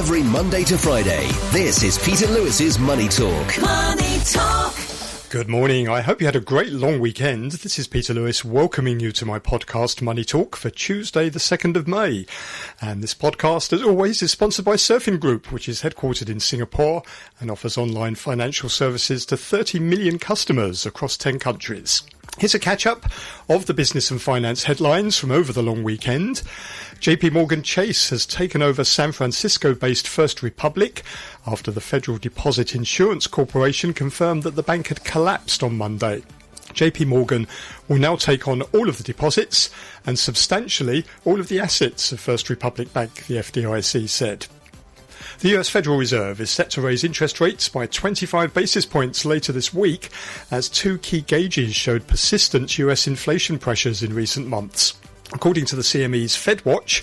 Every Monday to Friday, this is Peter Lewis's Money Talk. Money Talk. Good morning. I hope you had a great long weekend. This is Peter Lewis welcoming you to my podcast Money Talk for Tuesday the 2nd of May. And this podcast, as always, is sponsored by Surfing Group, which is headquartered in Singapore and offers online financial services to 30 million customers across 10 countries. Here's a catch-up of the business and finance headlines from over the long weekend. JP Chase has taken over San Francisco-based First Republic after the Federal Deposit Insurance Corporation confirmed that the bank had collapsed on Monday. JP Morgan will now take on all of the deposits and substantially all of the assets of First Republic Bank, the FDIC said. The US Federal Reserve is set to raise interest rates by 25 basis points later this week as two key gauges showed persistent US inflation pressures in recent months. According to the CME's FedWatch,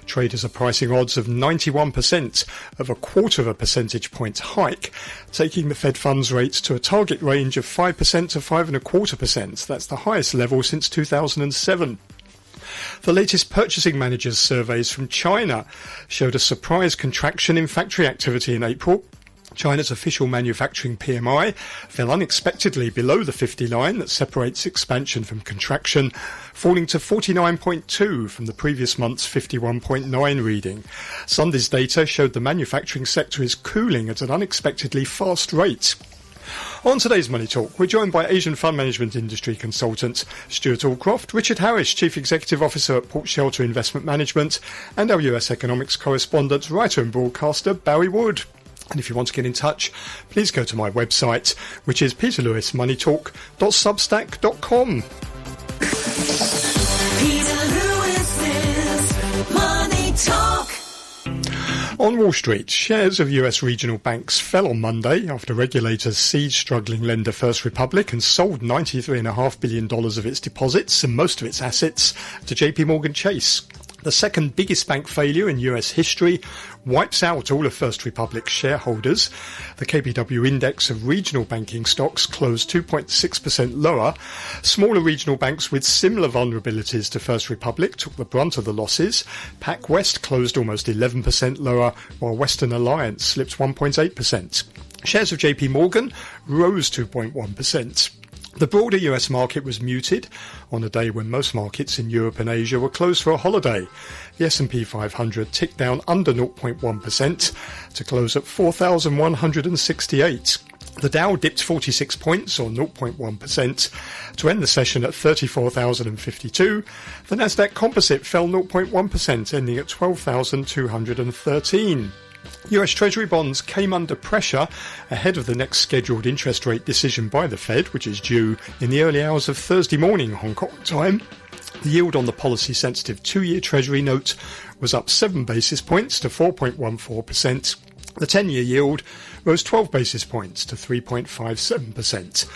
traders are pricing odds of 91% of a quarter of a percentage point hike, taking the Fed funds rate to a target range of 5% to 5.25%. That's the highest level since 2007. The latest Purchasing Managers surveys from China showed a surprise contraction in factory activity in April. China's official manufacturing PMI fell unexpectedly below the 50 line that separates expansion from contraction, falling to 49.2 from the previous month's 51.9 reading. Sunday's data showed the manufacturing sector is cooling at an unexpectedly fast rate. On today's Money Talk, we're joined by Asian fund management industry consultant Stewart Aldcroft, Richard Harris, Chief Executive Officer at Port Shelter Investment Management, and our US economics correspondent, writer and broadcaster Barry Wood. And if you want to get in touch, please go to my website, which is peterlewismoneytalk.substack.com. Peter Lewis's Money Talk. On Wall Street, shares of US regional banks fell on Monday after regulators seized struggling lender First Republic and sold $93.5 billion of its deposits and most of its assets to JP Chase. The second biggest bank failure in US history wipes out all of First Republic's shareholders. The KBW index of regional banking stocks closed 2.6% lower. Smaller regional banks with similar vulnerabilities to First Republic took the brunt of the losses. PacWest closed almost 11% lower, while Western Alliance slipped 1.8%. Shares of JP Morgan rose 2.1%. The broader US market was muted on a day when most markets in Europe and Asia were closed for a holiday. The S&P 500 ticked down under 0.1% to close at 4,168. The Dow dipped 46 points or 0.1% to end the session at 34,052. The Nasdaq Composite fell 0.1%, ending at 12,213. US Treasury bonds came under pressure ahead of the next scheduled interest rate decision by the Fed, which is due in the early hours of Thursday morning Hong Kong time. The yield on the policy-sensitive 2-year Treasury note was up 7 basis points to 4.14%. The 10-year yield rose 12 basis points to 3.57%.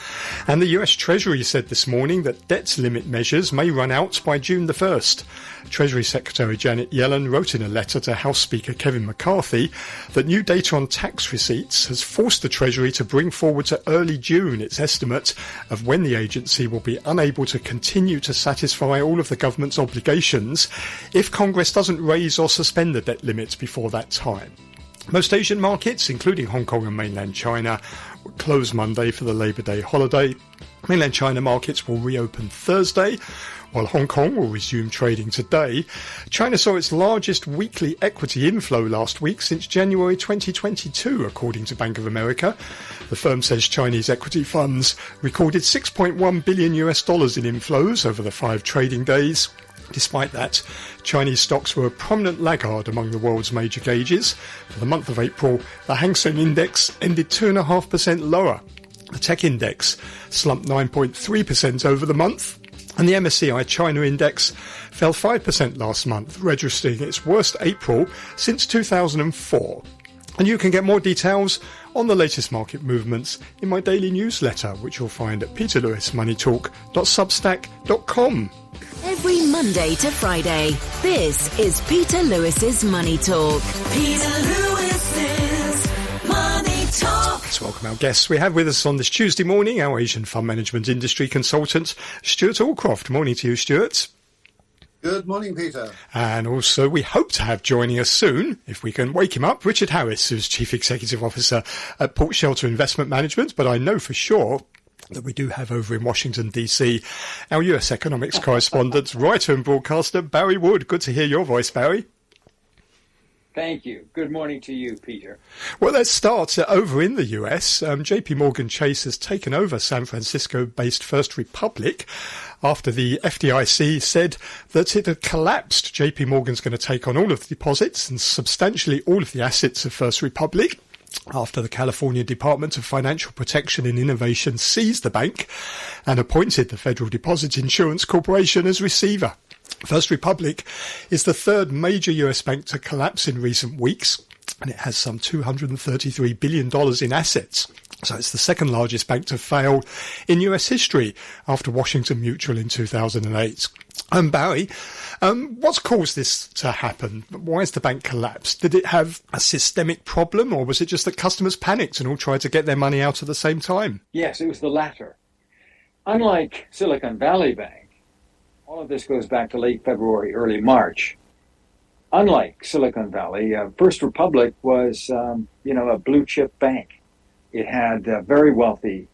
And the US Treasury said this morning that debt limit measures may run out by June the 1st. Treasury Secretary Janet Yellen wrote in a letter to House Speaker Kevin McCarthy that new data on tax receipts has forced the Treasury to bring forward to early June its estimate of when the agency will be unable to continue to satisfy all of the government's obligations if Congress doesn't raise or suspend the debt limits before that time. Most Asian markets, including Hong Kong and mainland China, will close Monday for the Labor Day holiday. Mainland China markets will reopen Thursday, while Hong Kong will resume trading today. China saw its largest weekly equity inflow last week since January 2022, according to Bank of America. The firm says Chinese equity funds recorded $6.1 billion in inflows over the 5 trading days. Despite that, Chinese stocks were a prominent laggard among the world's major gauges. For the month of April, the Hang Seng Index ended 2.5% lower. The tech index slumped 9.3% over the month, and the MSCI China Index fell 5% last month, registering its worst April since 2004. And you can get more details on the latest market movements in my daily newsletter, which you'll find at peterlewismoneytalk.substack.com. Every Monday to Friday, this is Peter Lewis's Money Talk. Peter Lewis's Money Talk. Let's welcome our guests. We have with us on this Tuesday morning our Asian fund management industry consultant, Stewart Aldcroft. Morning to you, Stewart. Good morning, Peter. And also we hope to have joining us soon, if we can wake him up, Richard Harris, who's Chief Executive Officer at Port Shelter Investment Management. But I know for sure that we do have over in Washington, D.C., our US economics correspondent, writer and broadcaster, Barry Wood. Good to hear your voice, Barry. Thank you. Good morning to you, Peter. Well, let's start over in the US. JP Morgan Chase has taken over San Francisco-based First Republic after the FDIC said that it had collapsed. JP Morgan's going to take on all of the deposits and substantially all of the assets of First Republic after the California Department of Financial Protection and Innovation seized the bank and appointed the Federal Deposit Insurance Corporation as receiver. First Republic is the third major US bank to collapse in recent weeks, and it has some $233 billion in assets. So it's the second largest bank to fail in US history after Washington Mutual in 2008. Barry, what's caused this to happen? Why has the bank collapsed? Did it have a systemic problem, or was it just that customers panicked and all tried to get their money out at the same time? Yes, it was the latter. Unlike Silicon Valley Bank, all of this goes back to late February, early March. Unlike Silicon Valley, First Republic was, a blue chip bank. It had very wealthy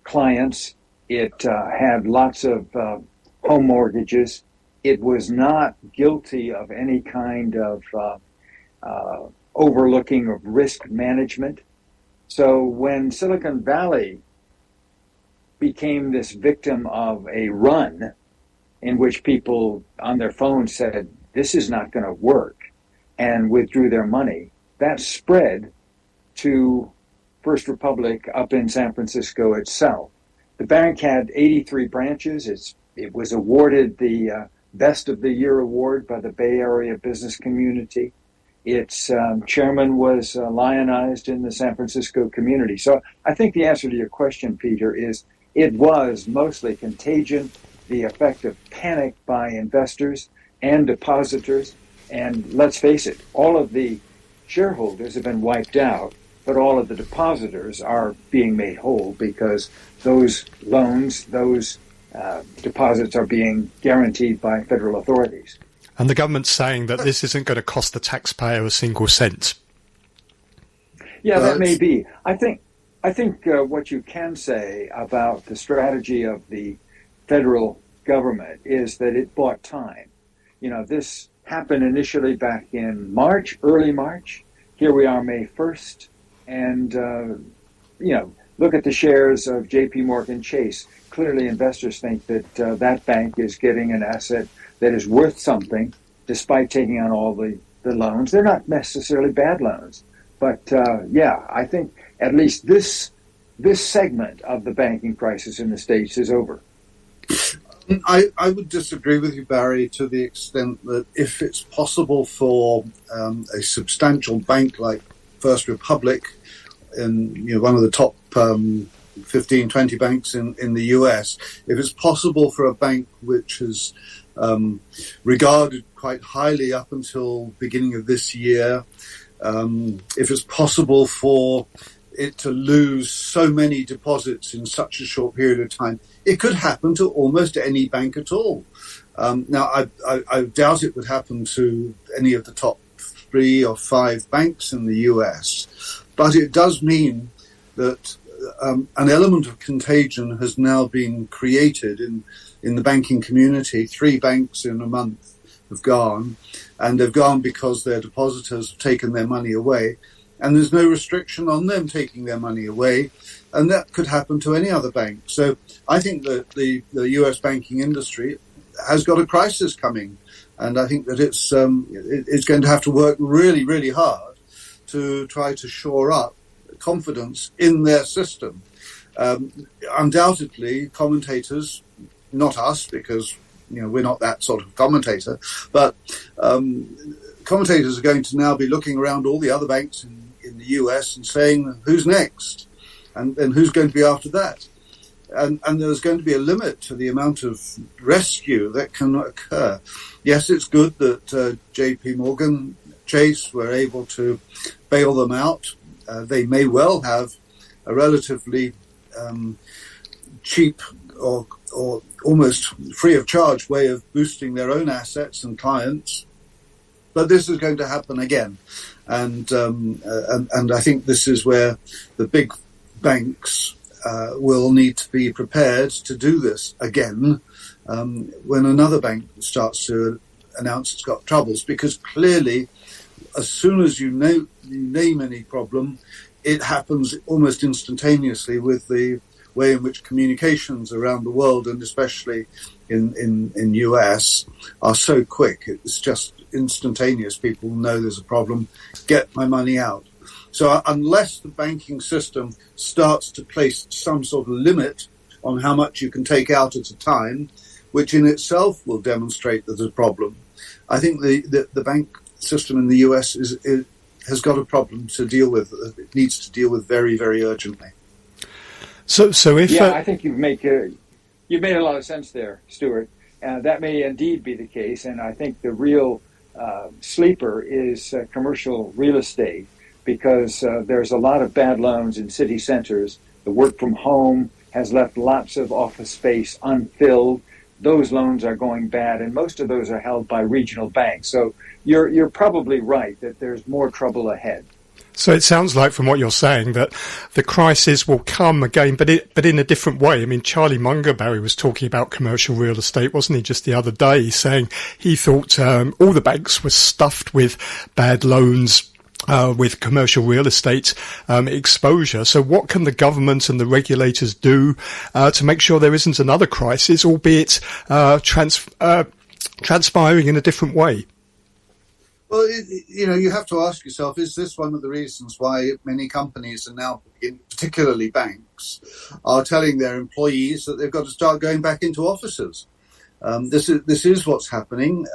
clients. It had lots of home mortgages. It was not guilty of any kind of overlooking of risk management. So when Silicon Valley became this victim of a run in which people on their phones said, this is not going to work, and withdrew their money, that spread to First Republic up in San Francisco itself. The bank had 83 branches. It was awarded the Best of the Year award by the Bay Area business community. Its chairman was lionized in the San Francisco community. So I think the answer to your question, Peter, is it was mostly contagion, the effect of panic by investors and depositors. And let's face it, all of the shareholders have been wiped out, but all of the depositors are being made whole because those loans, those deposits are being guaranteed by federal authorities. And the government's saying that this isn't going to cost the taxpayer a single cent. Yeah, that may be. I think what you can say about the strategy of the federal government is that it bought time. This happened initially back in March, early March. Here we are, May 1st. And, look at the shares of JP Morgan Chase. Clearly, investors think that that bank is getting an asset that is worth something, despite taking on all the loans. They're not necessarily bad loans. But, I think at least this segment of the banking crisis in the States is over. I would disagree with you, Barry, to the extent that if it's possible for a substantial bank like First Republic, in one of the top 15, 20 banks in the US, if it's possible for a bank which is regarded quite highly up until beginning of this year, if it's possible for it to lose so many deposits in such a short period of time, it could happen to almost any bank at all. Now, I doubt it would happen to any of the top 3 or 5 banks in the US, but it does mean that an element of contagion has now been created in the banking community. 3 banks in a month have gone, and they've gone because their depositors have taken their money away, and there's no restriction on them taking their money away, and that could happen to any other bank. So I think that the US banking industry has got a crisis coming, and I think that it's going to have to work really, really hard to try to shore up confidence in their system. Undoubtedly, commentators, not us, because we're not that sort of commentator, but commentators are going to now be looking around all the other banks in the US and saying, who's next? And who's going to be after that? And there's going to be a limit to the amount of rescue that can occur. Yes, it's good that JP Morgan Chase were able to bail them out. They may well have a relatively cheap or almost free of charge way of boosting their own assets and clients. But this is going to happen again, and I think this is where the big banks will need to be prepared to do this again when another bank starts to announce it's got troubles, because clearly, as soon as you name any problem, it happens almost instantaneously with the way in which communications around the world, and especially in US, are so quick. It's just instantaneous. People know there's a problem, get my money out. So unless the banking system starts to place some sort of limit on how much you can take out at a time, which in itself will demonstrate that there's a problem, I think the bank system in the US has got a problem to deal with. It needs to deal with very, very urgently. So if I think you've made a lot of sense there, Stewart. That may indeed be the case, and I think the real sleeper is commercial real estate, because there's a lot of bad loans in city centers. The work from home has left lots of office space unfilled. Those loans are going bad, and most of those are held by regional banks. So you're probably right that there's more trouble ahead. So it sounds like, from what you're saying, that the crisis will come again, but in a different way. I mean, Charlie Mungerberry was talking about commercial real estate, wasn't he, just the other day, saying he thought all the banks were stuffed with bad loans, with commercial real estate exposure. So what can the government and the regulators do to make sure there isn't another crisis, albeit transpiring in a different way? Well, you have to ask yourself, is this one of the reasons why many companies are now, particularly banks, are telling their employees that they've got to start going back into offices? This is what's happening.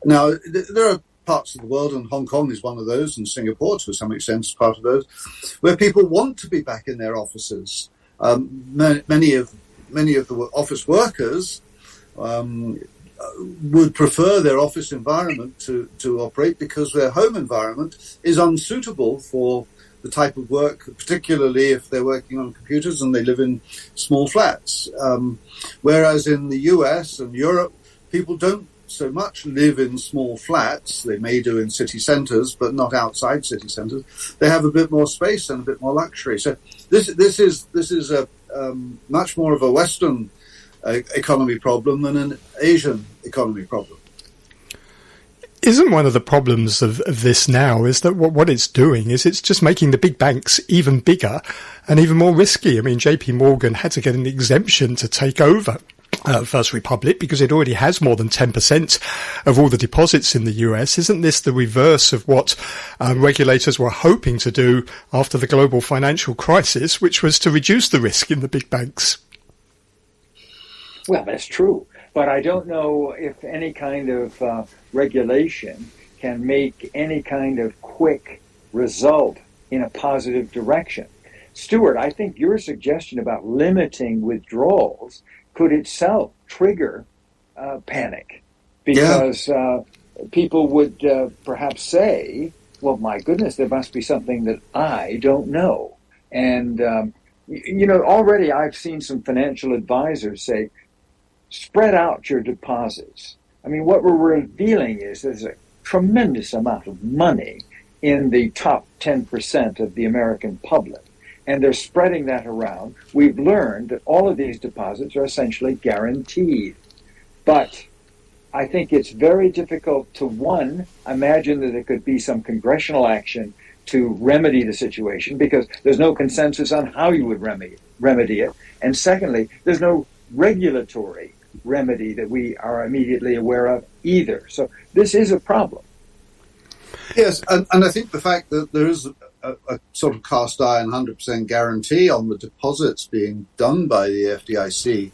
Now, there are parts of the world, and Hong Kong is one of those, and Singapore to some extent is part of those, where people want to be back in their offices. Many of the office workers would prefer their office environment to operate, because their home environment is unsuitable for the type of work, particularly if they're working on computers and they live in small flats. Whereas in the US and Europe, people don't so much live in small flats. They may do in city centres, but not outside city centres. They have a bit more space and a bit more luxury. So this is a much more of a Western economy problem than an Asian economy problem. Isn't one of the problems of this now is that what it's doing is it's just making the big banks even bigger and even more risky? I mean, JP Morgan had to get an exemption to take over First Republic because it already has more than 10% of all the deposits in the US. Isn't this the reverse of what regulators were hoping to do after the global financial crisis, which was to reduce the risk in the big banks? Well, that's true. But I don't know if any kind of regulation can make any kind of quick result in a positive direction. Stewart, I think your suggestion about limiting withdrawals could itself trigger panic, because people would perhaps say, well, my goodness, there must be something that I don't know. And, already I've seen some financial advisors say, spread out your deposits. I mean, what we're revealing is there's a tremendous amount of money in the top 10% of the American public, and they're spreading that around. We've learned that all of these deposits are essentially guaranteed. But I think it's very difficult to, one, imagine that there could be some congressional action to remedy the situation, because there's no consensus on how you would remedy it. And secondly, there's no regulatory remedy that we are immediately aware of either. So this is a problem. Yes, and I think the fact that there is a sort of cast iron 100% guarantee on the deposits being done by the FDIC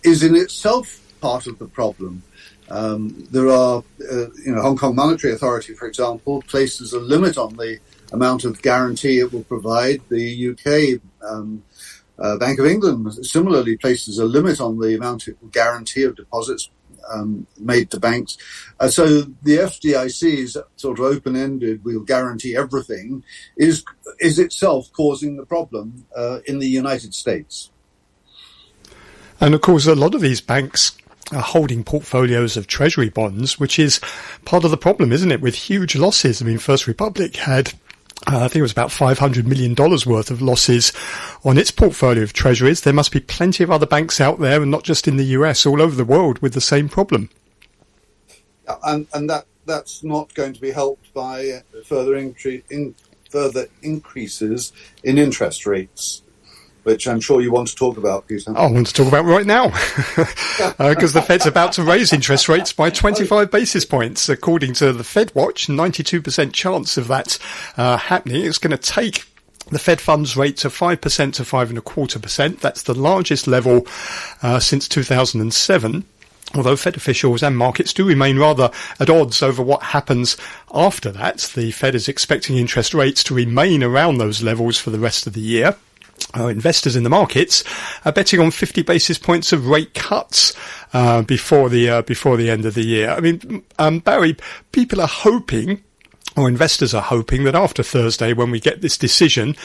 is in itself part of the problem. There are, Hong Kong Monetary Authority, for example, places a limit on the amount of guarantee it will provide. The UK Bank of England similarly places a limit on the amount of guarantee of deposits made to banks. So the FDIC's sort of open-ended, we'll guarantee everything, is itself causing the problem in the United States. And of course, a lot of these banks are holding portfolios of treasury bonds, which is part of the problem, isn't it, with huge losses. I mean, First Republic had I think it was about $500 million worth of losses on its portfolio of treasuries. There must be plenty of other banks out there, and not just in the US, all over the world with the same problem. And that's not going to be helped by further increases in interest rates, which I'm sure you want to talk about, Peter. I want to talk about right now, because the Fed's about to raise interest rates by 25 basis points. According to the Fed Watch, 92% chance of that happening. It's going to take the Fed funds rate to 5% to 5.25%. That's the largest level since 2007. Although Fed officials and markets do remain rather at odds over what happens after that. The Fed is expecting interest rates to remain around those levels for the rest of the year. Investors in the markets are betting on 50 basis points of rate cuts before the end of the year. I mean, Barry, people are hoping, or investors are hoping, that after Thursday, when we get this decision,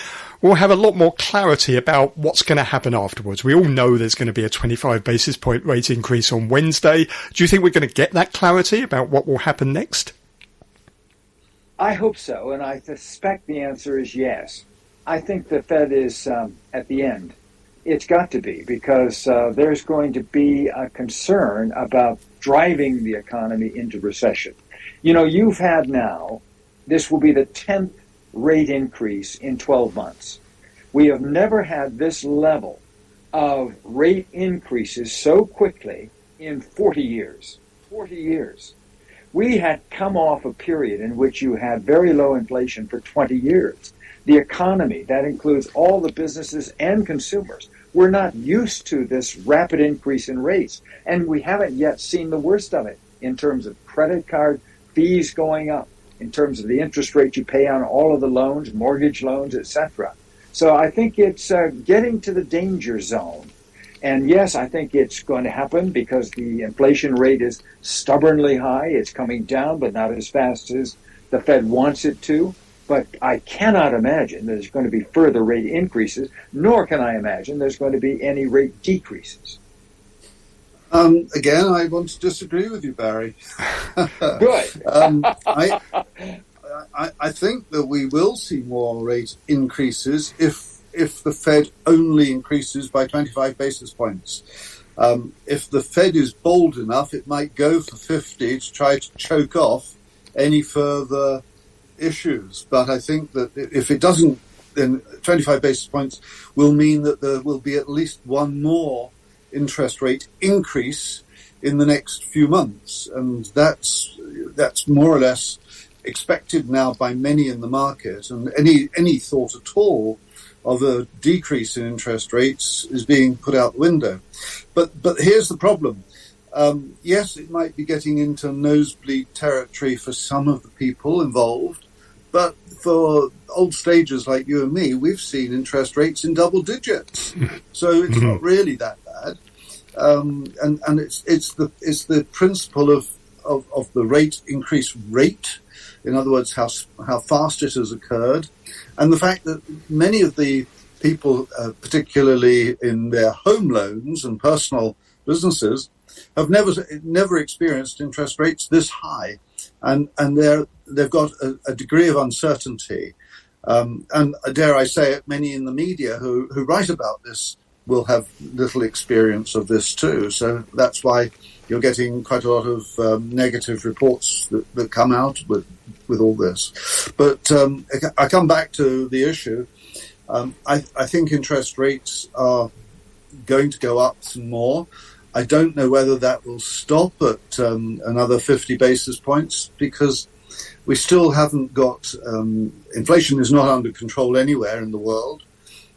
we'll have a lot more clarity about what's going to happen afterwards. We all know there's going to be a 25 basis point rate increase on Wednesday. Do you think we're going to get that clarity about what will happen next? I hope so, and I suspect the answer is yes. I think the Fed is at the end. It's got to be, because there's going to be a concern about driving the economy into recession. You know, you've had now, this will be the 10th rate increase in 12 months. We have never had this level of rate increases so quickly in 40 years. 40 years. We had come off a period in which you had very low inflation for 20 years. The economy, that includes all the businesses and consumers, we're not used to this rapid increase in rates. And we haven't yet seen the worst of it in terms of credit card fees going up, in terms of the interest rate you pay on all of the loans, mortgage loans, etc. So I think it's getting to the danger zone. And yes, I think it's going to happen because the inflation rate is stubbornly high. It's coming down, but not as fast as the Fed wants it to. But I cannot imagine there's going to be further rate increases, nor can I imagine there's going to be any rate decreases. Again, I want to disagree with you, Barry. Good. I think that we will see more rate increases if the Fed only increases by 25 basis points. If the Fed is bold enough, it might go for 50 to try to choke off any further issues. But I think that if it doesn't, then 25 basis points will mean that there will be at least one more interest rate increase in the next few months. And that's more or less expected now by many in the market. And any thought at all of a decrease in interest rates is being put out the window. But here's the problem. Yes, it might be getting into nosebleed territory for some of the people involved, but for old stagers like you and me, we've seen interest rates in double digits, so it's not really that bad. And it's the principle of the rate increase rate, in other words, how fast it has occurred, and the fact that many of the people, particularly in their home loans and personal businesses, have never experienced interest rates this high, and they've got a degree of uncertainty, and dare I say it, many in the media who write about this will have little experience of this too. So that's why you're getting quite a lot of negative reports that come out with all this. But I come back to the issue. I think interest rates are going to go up some more. I don't know whether that will stop at another 50 basis points, because we still haven't got inflation is not under control anywhere in the world,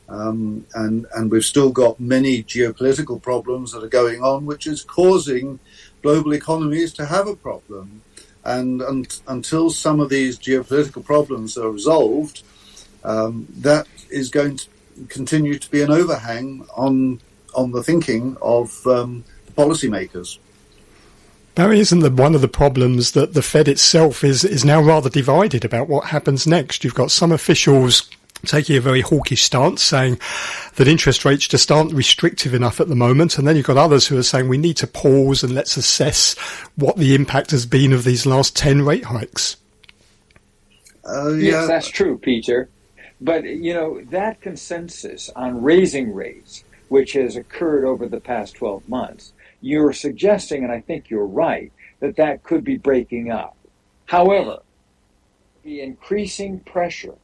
and we've still got many geopolitical problems that are going on, which is causing global economies to have a problem. And until some of these geopolitical problems are resolved, that is going to continue to be an overhang on the thinking of policymakers. Barry, isn't one of the problems that the Fed itself is now rather divided about what happens next? You've got some officials taking a very hawkish stance, saying that interest rates just aren't restrictive enough at the moment. And then you've got others who are saying we need to pause and let's assess what the impact has been of these last 10 rate hikes. Yes, that's true, Peter. But, that consensus on raising rates, which has occurred over the past 12 months, you're suggesting, and I think you're right, that could be breaking up. However, the increasing pressure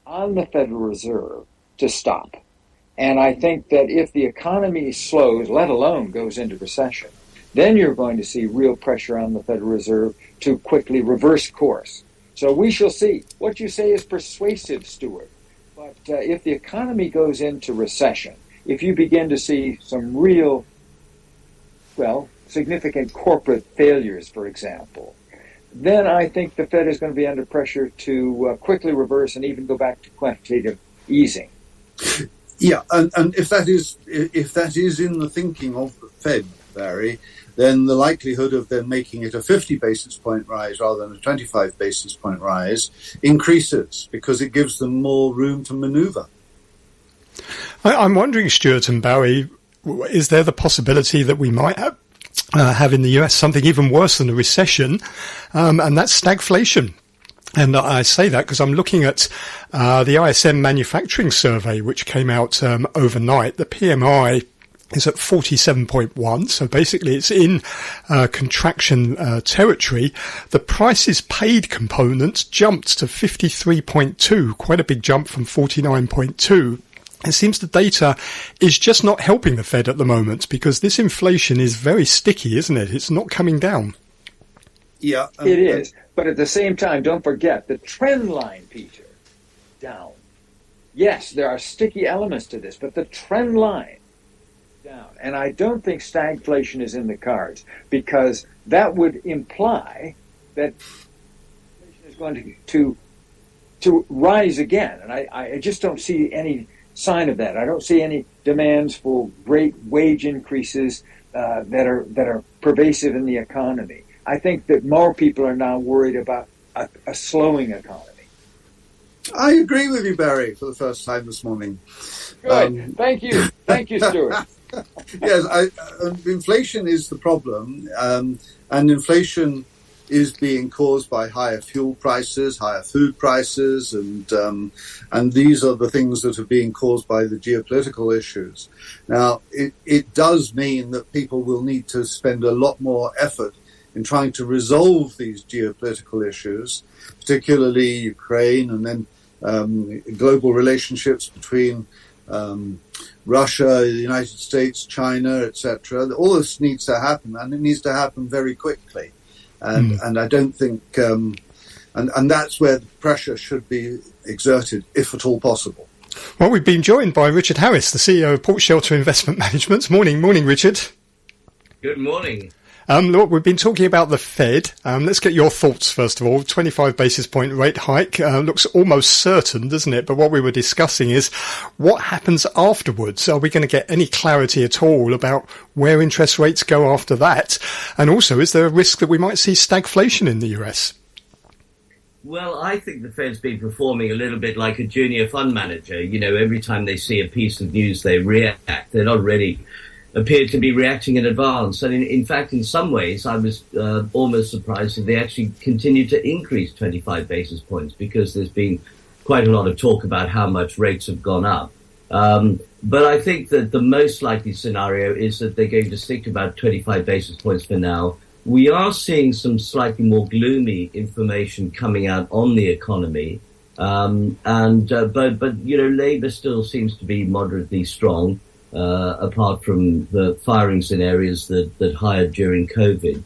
on the Federal Reserve to stop. And I think that if the economy slows, let alone goes into recession, then you're going to see real pressure on the Federal Reserve to quickly reverse course. So we shall see. What you say is persuasive, Stewart. But if the economy goes into recession, if you begin to see some real, significant corporate failures, for example, then I think the Fed is going to be under pressure to quickly reverse and even go back to quantitative easing. Yeah, and if that is in the thinking of the Fed, Barry, then the likelihood of them making it a 50 basis point rise rather than a 25 basis point rise increases because it gives them more room to maneuver. I'm wondering, Stewart and Barry, is there the possibility that we might have in the US something even worse than a recession, and that's stagflation? And I say that because I'm looking at the ISM manufacturing survey, which came out overnight. The PMI is at 47.1, so basically it's in contraction territory. The prices paid component jumped to 53.2, quite a big jump from 49.2. It seems the data is just not helping the Fed at the moment because this inflation is very sticky, isn't it? It's not coming down. Yeah. It is. But at the same time, don't forget the trend line, Peter, down. Yes, there are sticky elements to this, but the trend line down. And I don't think stagflation is in the cards because that would imply that inflation is going to rise again. And I just don't see any sign of that. I don't see any demands for great wage increases that are pervasive in the economy. I think that more people are now worried about a slowing economy. I agree with you, Barry, for the first time this morning. Good. Thank you. Thank you, Stewart. Yes, inflation is the problem, and inflation is being caused by higher fuel prices, higher food prices, and these are the things that are being caused by the geopolitical issues. Now, it does mean that people will need to spend a lot more effort in trying to resolve these geopolitical issues, particularly Ukraine and then global relationships between Russia, the United States, China, etc. All this needs to happen, and it needs to happen very quickly. And I don't think, and that's where the pressure should be exerted, if at all possible. Well, we've been joined by Richard Harris, the CEO of Port Shelter Investment Management. Morning, Richard. Good morning. Look, we've been talking about the Fed. Let's get your thoughts, first of all. 25 basis point rate hike looks almost certain, doesn't it? But what we were discussing is what happens afterwards. Are we going to get any clarity at all about where interest rates go after that? And also, is there a risk that we might see stagflation in the US? Well, I think the Fed's been performing a little bit like a junior fund manager. You know, every time they see a piece of news, they react. They're not really appeared to be reacting in advance. And in fact, in some ways, I was almost surprised that they actually continued to increase 25 basis points because there's been quite a lot of talk about how much rates have gone up. But I think that the most likely scenario is that they're going to stick to about 25 basis points for now. We are seeing some slightly more gloomy information coming out on the economy. But you know, Labour still seems to be moderately strong. Apart from the firings in areas that hired during COVID.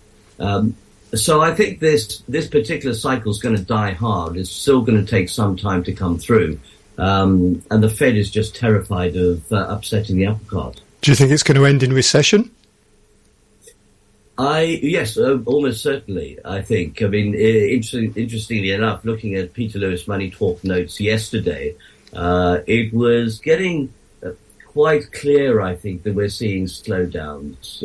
So I think this particular cycle is going to die hard. It's still going to take some time to come through. And the Fed is just terrified of upsetting the apple cart. Do you think it's going to end in recession? Yes, almost certainly, I think. I mean, interestingly enough, looking at Peter Lewis Money Talk notes yesterday, it was getting quite clear, I think, that we're seeing slowdowns,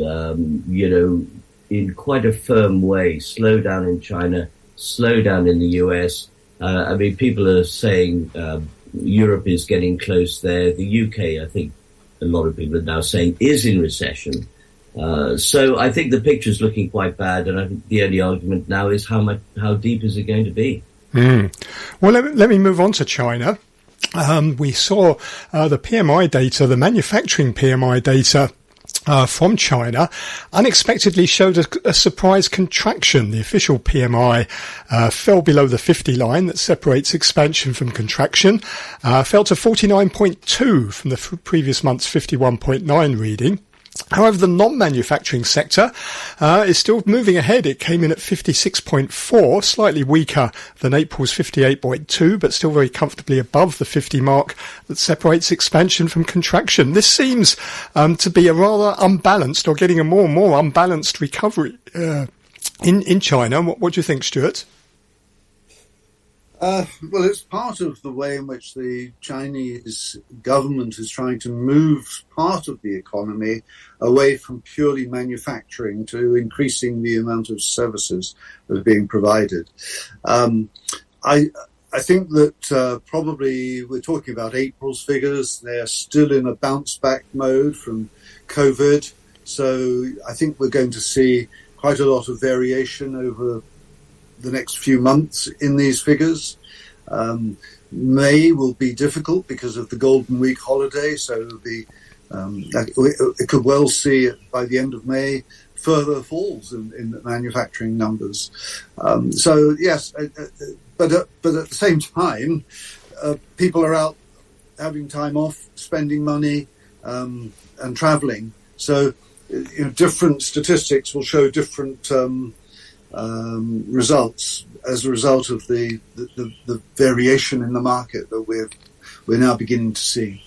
in quite a firm way. Slowdown in China, slowdown in the US. I mean, people are saying Europe is getting close there. The UK, I think a lot of people are now saying, is in recession. So I think the picture's looking quite bad, and I think the only argument now is how deep is it going to be? Well, let me move on to China. We saw the PMI data, the manufacturing PMI data from China, unexpectedly showed a surprise contraction. The official PMI fell below the 50 line that separates expansion from contraction, fell to 49.2 from the previous month's 51.9 reading. However, the non-manufacturing sector is still moving ahead. It came in at 56.4, slightly weaker than April's 58.2, but still very comfortably above the 50 mark that separates expansion from contraction. This seems to be a rather unbalanced, or getting a more and more unbalanced recovery in China. What do you think, Stewart? Well, it's part of the way in which the Chinese government is trying to move part of the economy away from purely manufacturing to increasing the amount of services that are being provided. I think that probably we're talking about April's figures. They're still in a bounce back mode from COVID. So I think we're going to see quite a lot of variation over the next few months in these figures. May will be difficult because of the Golden Week holiday, so it could well see by the end of May further falls in the manufacturing numbers. So yes, but at the same time, people are out having time off, spending money, and travelling. So different statistics will show different results as a result of the variation in the market that we're now beginning to see.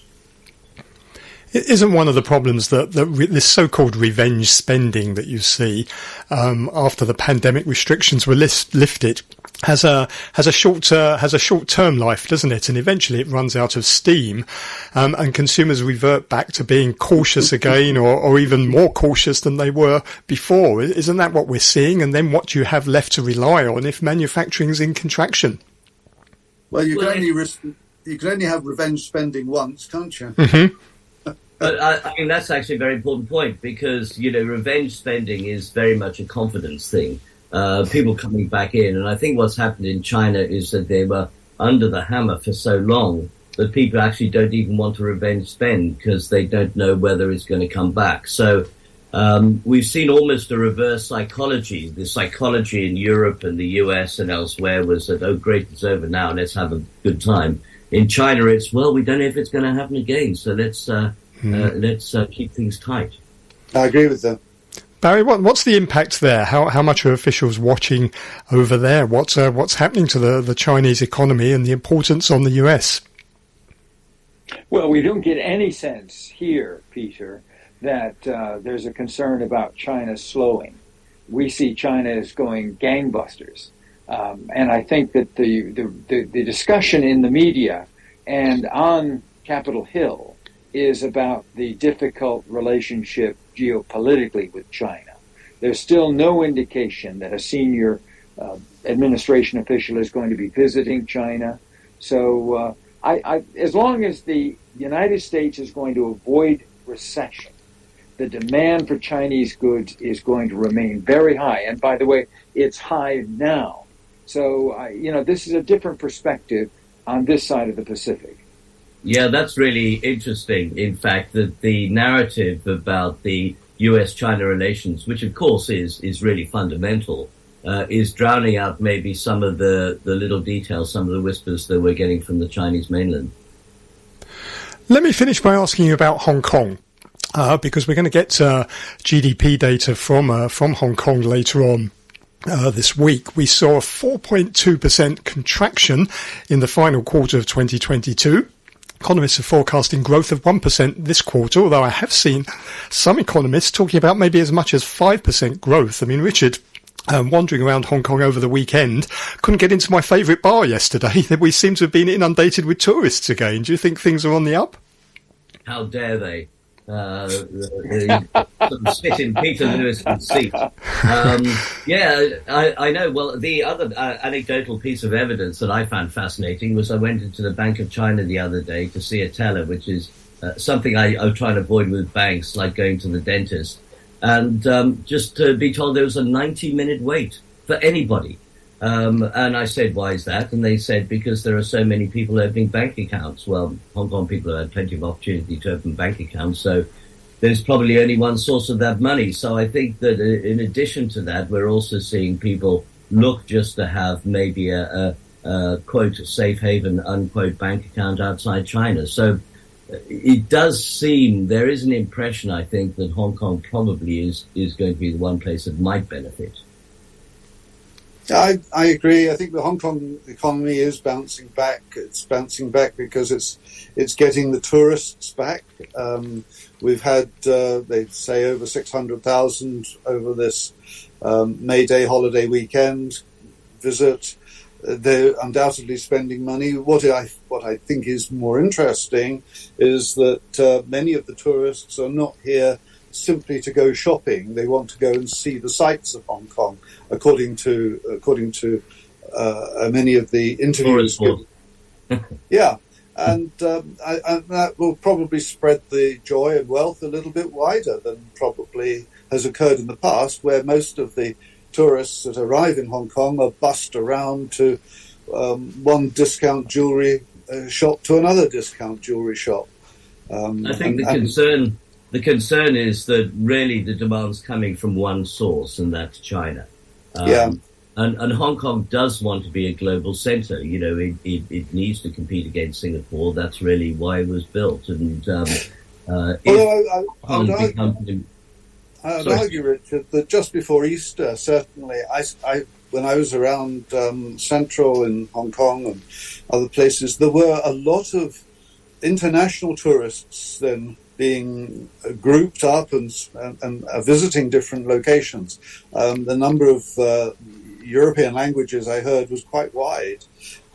Isn't one of the problems that this so-called revenge spending that you see after the pandemic restrictions were lifted has a short-term life, doesn't it? And eventually it runs out of steam, and consumers revert back to being cautious again, or even more cautious than they were before. Isn't that what we're seeing? And then what do you have left to rely on if manufacturing's in contraction? Well, you can only have revenge spending once, can't you? Mm-hmm. But I mean, that's actually a very important point, because, revenge spending is very much a confidence thing. People coming back in. And I think what's happened in China is that they were under the hammer for so long that people actually don't even want to revenge spend because they don't know whether it's going to come back. So we've seen almost a reverse psychology. The psychology in Europe and the US and elsewhere was that, oh, great, it's over now, let's have a good time. In China, it's, well, we don't know if it's going to happen again, so let's keep things tight. I agree with that. Barry, what's the impact there? How much are officials watching over there? What's happening to the Chinese economy and the importance on the US? Well, we don't get any sense here, Peter, that there's a concern about China slowing. We see China as going gangbusters. And I think that the discussion in the media and on Capitol Hill is about the difficult relationship geopolitically with China. There's still no indication that a senior administration official is going to be visiting China. So I as long as the United States is going to avoid recession, the demand for Chinese goods is going to remain very high. And by the way, it's high now. So, this is a different perspective on this side of the Pacific. Yeah, that's really interesting. In fact, that the narrative about the US-China relations, which of course is really fundamental, is drowning out maybe some of the little details, some of the whispers that we're getting from the Chinese mainland. Let me finish by asking you about Hong Kong, because we're going to get GDP data from Hong Kong later on. This week, we saw a 4.2% contraction in the final quarter of 2022. Economists are forecasting growth of 1% this quarter, although I have seen some economists talking about maybe as much as 5% growth. I mean, Richard, wandering around Hong Kong over the weekend, couldn't get into my favourite bar yesterday. We seem to have been inundated with tourists again. Do you think things are on the up? How dare they? Sort of sit in Peter Lewis's seat. I know. Well, the other anecdotal piece of evidence that I found fascinating was I went into the Bank of China the other day to see a teller, which is something I try and avoid with banks, like going to the dentist, and just to be told there was a 90-minute wait for anybody. And I said, why is that? And they said, because there are so many people opening bank accounts. Well, Hong Kong people have had plenty of opportunity to open bank accounts, so there's probably only one source of that money. So I think that in addition to that, we're also seeing people look just to have maybe a quote, safe haven, unquote, bank account outside China. So it does seem, there is an impression, I think, that Hong Kong probably is going to be the one place that might benefit. I agree. I think the Hong Kong economy is bouncing back. It's bouncing back because it's getting the tourists back. We've had, they say, over 600,000 over this May Day holiday weekend visit. They're undoubtedly spending money. What I think is more interesting is that many of the tourists are not here simply to go shopping. They want to go and see the sights of Hong Kong, according to many of the interviews. Yeah, and that will probably spread the joy and wealth a little bit wider than probably has occurred in the past, where most of the tourists that arrive in Hong Kong are bussed around to one discount jewellery shop to another discount jewellery shop. I think the concern is that really the demand's coming from one source, and that's China. And Hong Kong does want to be a global centre. You know, it needs to compete against Singapore. That's really why it was built. And I'd argue, Richard, that just before Easter, certainly, when I was around Central in Hong Kong and other places, there were a lot of international tourists then being grouped up and visiting different locations. The number of European languages I heard was quite wide.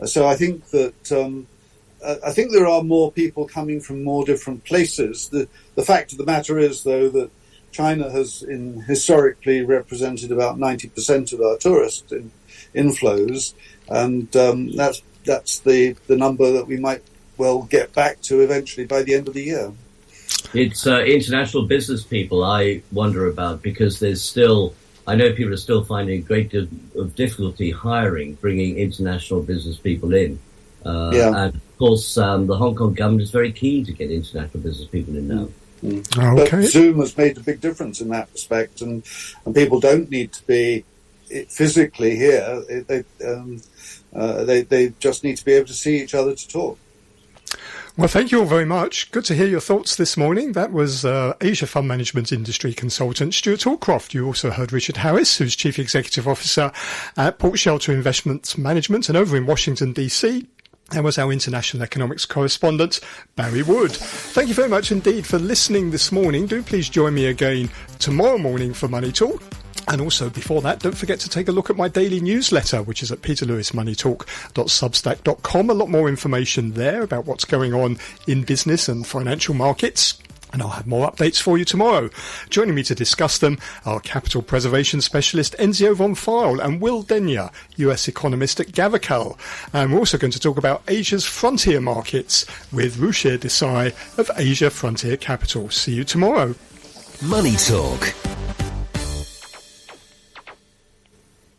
So I think that I think there are more people coming from more different places. The fact of the matter is, though, that China has historically represented about 90% of our tourist inflows, and that's the number that we might well get back to eventually by the end of the year. It's international business people I wonder about, because there's still, I know people are still finding a great deal of difficulty bringing international business people in. And of course, the Hong Kong government is very keen to get international business people in now. Okay. But Zoom has made a big difference in that respect, and people don't need to be physically here. They just need to be able to see each other to talk. Well, thank you all very much. Good to hear your thoughts this morning. That was Asia Fund Management Industry Consultant Stewart Aldcroft. You also heard Richard Harris, who's Chief Executive Officer at Port Shelter Investment Management, and over in Washington, D.C., that was our international economics correspondent, Barry Wood. Thank you very much indeed for listening this morning. Do please join me again tomorrow morning for Money Talk. And also, before that, don't forget to take a look at my daily newsletter, which is at peterlewismoneytalk.substack.com. A lot more information there about what's going on in business and financial markets. And I'll have more updates for you tomorrow. Joining me to discuss them are capital preservation specialist Enzio von Pfeil and Will Denyer, US economist at Gavacal. And we're also going to talk about Asia's frontier markets with Ruchir Desai of Asia Frontier Capital. See you tomorrow. Money Talk.